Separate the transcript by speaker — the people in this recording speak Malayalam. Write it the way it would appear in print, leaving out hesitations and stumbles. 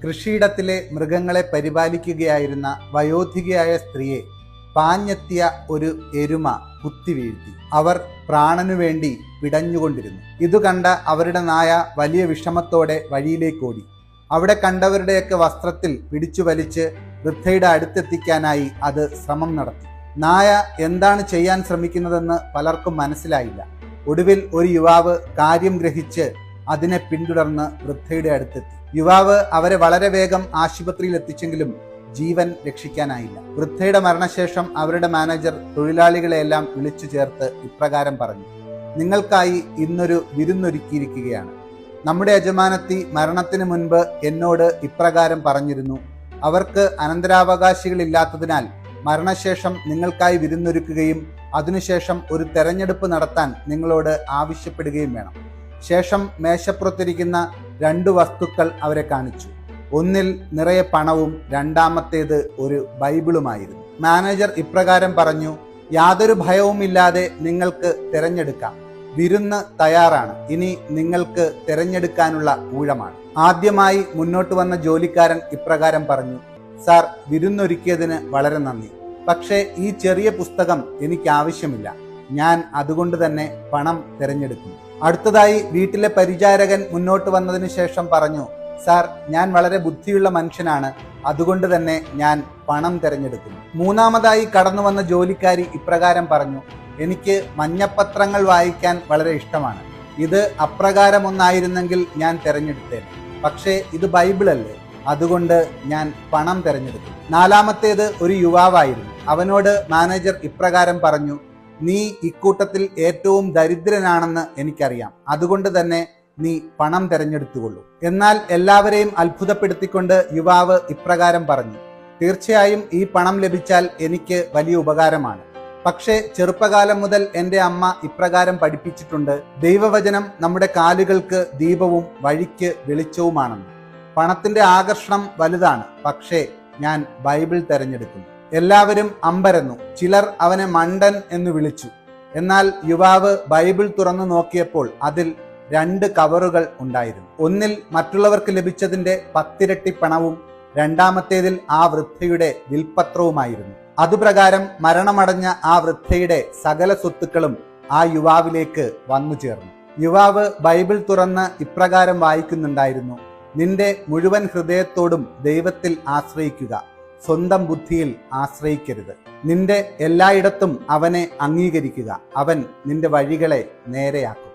Speaker 1: കൃഷിയിടത്തിലെ മൃഗങ്ങളെ പരിപാലിക്കുകയായിരുന്ന വയോധികയായ സ്ത്രീയെ പാഞ്ഞെത്തിയ ഒരു എരുമ കുത്തിവീഴ്ത്തി. അവർ പ്രാണനു വേണ്ടി പിടഞ്ഞുകൊണ്ടിരുന്നു. ഇതു കണ്ട അവരുടെ നായ വലിയ വിഷമത്തോടെ വഴിയിലേക്കോടി. അവിടെ കണ്ടവരുടെയൊക്കെ വസ്ത്രത്തിൽ പിടിച്ചു വലിച്ച് വൃദ്ധയുടെ അടുത്തെത്തിക്കാനായി അത് ശ്രമം നടത്തി. നായ എന്താണ് ചെയ്യാൻ ശ്രമിക്കുന്നതെന്ന് പലർക്കും മനസ്സിലായില്ല. ഒടുവിൽ ഒരു യുവാവ് കാര്യം ഗ്രഹിച്ച് അതിനെ പിന്തുടർന്ന് വൃദ്ധയുടെ അടുത്തെത്തി. യുവാവ് അവരെ വളരെ വേഗം ആശുപത്രിയിൽ എത്തിച്ചെങ്കിലും ജീവൻ രക്ഷിക്കാനായില്ല. വൃദ്ധയുടെ മരണശേഷം അവരുടെ മാനേജർ തൊഴിലാളികളെയെല്ലാം വിളിച്ചു ചേർത്ത് ഇപ്രകാരം പറഞ്ഞു: നിങ്ങൾക്കായി ഇന്നൊരു വിരുന്നൊരുക്കിയിരിക്കുകയാണ്. നമ്മുടെ യജമാനത്തി മരണത്തിന് മുൻപ് എന്നോട് ഇപ്രകാരം പറഞ്ഞിരുന്നു: അവർക്ക് അനന്തരാവകാശികളില്ലാത്തതിനാൽ മരണശേഷം നിങ്ങൾക്കായി വിരുന്നൊരുക്കുകയും അതിനുശേഷം ഒരു തെരഞ്ഞെടുപ്പ് നടത്താൻ നിങ്ങളോട് ആവശ്യപ്പെടുകയും വേണം. ശേഷം മേശപ്പുറത്തിരിക്കുന്ന 2 വസ്തുക്കൾ അവരെ കാണിച്ചു. ഒന്നിൽ നിറയെ പണവും രണ്ടാമത്തേത് ഒരു ബൈബിളുമായിരുന്നു. മാനേജർ ഇപ്രകാരം പറഞ്ഞു: യാതൊരു ഭയവുമില്ലാതെ നിങ്ങൾക്ക് തിരഞ്ഞെടുക്കാം. വിരുന്ന് തയ്യാറാണ്. ഇനി നിങ്ങൾക്ക് തിരഞ്ഞെടുക്കാനുള്ള ഊഴമാണ്. ആദ്യമായി മുന്നോട്ട് വന്ന ജോലിക്കാരൻ ഇപ്രകാരം പറഞ്ഞു: സാർ, വിരുന്നൊരുക്കിയതിന് വളരെ നന്ദി. പക്ഷേ ഈ ചെറിയ പുസ്തകം എനിക്ക് ആവശ്യമില്ല. ഞാൻ അതുകൊണ്ട് തന്നെ പണം തിരഞ്ഞെടുക്കുന്നു. അടുത്തതായി വീട്ടിലെ പരിചാരകൻ മുന്നോട്ട് വന്നതിന് ശേഷം പറഞ്ഞു: സാർ, ഞാൻ വളരെ ബുദ്ധിയുള്ള മനുഷ്യനാണ്. അതുകൊണ്ട് തന്നെ ഞാൻ പണം തിരഞ്ഞെടുക്കുന്നു. മൂന്നാമതായി കടന്നു വന്ന ജോലിക്കാരി ഇപ്രകാരം പറഞ്ഞു: എനിക്ക് മഞ്ഞപ്പത്രങ്ങൾ വായിക്കാൻ വളരെ ഇഷ്ടമാണ്. ഇത് അപ്രകാരമൊന്നായിരുന്നെങ്കിൽ ഞാൻ തിരഞ്ഞെടുത്തേനെ. പക്ഷേ ഇത് ബൈബിളല്ലേ, അതുകൊണ്ട് ഞാൻ പണം തിരഞ്ഞെടുക്കും. നാലാമത്തേത് ഒരു യുവാവായിരുന്നു. അവനോട് മാനേജർ ഇപ്രകാരം പറഞ്ഞു: നീ ഇക്കൂട്ടത്തിൽ ഏറ്റവും ദരിദ്രനാണെന്ന് എനിക്കറിയാം. അതുകൊണ്ട് തന്നെ നീ പണം തിരഞ്ഞെടുത്തുകൊള്ളൂ. എന്നാൽ എല്ലാവരെയും അത്ഭുതപ്പെടുത്തിക്കൊണ്ട് യുവാവ് ഇപ്രകാരം പറഞ്ഞു: തീർച്ചയായും ഈ പണം ലഭിച്ചാൽ എനിക്ക് വലിയ ഉപകാരമാണ്. പക്ഷേ ചെറുപ്പകാലം മുതൽ എൻ്റെ അമ്മ ഇപ്രകാരം പഠിപ്പിച്ചിട്ടുണ്ട്: ദൈവവചനം നമ്മുടെ കാലുകൾക്ക് ദീപവും വഴിക്ക് വെളിച്ചവുമാണെന്ന്. പണത്തിന്റെ ആകർഷണം വലുതാണ്, പക്ഷേ ഞാൻ ബൈബിൾ തിരഞ്ഞെടുക്കുന്നു. എല്ലാവരും അമ്പരന്നു. ചിലർ അവനെ മണ്ടൻ എന്ന് വിളിച്ചു. എന്നാൽ യുവാവ് ബൈബിൾ തുറന്നു നോക്കിയപ്പോൾ അതിൽ 2 കവറുകൾ ഉണ്ടായിരുന്നു. ഒന്നിൽ മറ്റുള്ളവർക്ക് ലഭിച്ചതിന്റെ 10 ഇരട്ടി പണവും രണ്ടാമത്തേതിൽ ആ വൃദ്ധയുടെ വിൽപത്രവുമായിരുന്നു. അതുപ്രകാരം മരണമടഞ്ഞ ആ വൃദ്ധയുടെ സകല സ്വത്തുക്കളും ആ യുവാവിലേക്ക് വന്നു ചേർന്നു. യുവാവ് ബൈബിൾ തുറന്ന് ഇപ്രകാരം വായിക്കുന്നുണ്ടായിരുന്നു: നിന്റെ മുഴുവൻ ഹൃദയത്തോടും ദൈവത്തിൽ ആശ്രയിക്കുക, സ്വന്തം ബുദ്ധിയിൽ ആശ്രയിക്കരുത്. നിന്റെ എല്ലായിടത്തും അവനെ അംഗീകരിക്കുക, അവൻ നിന്റെ വഴികളെ നേരെയാക്കും.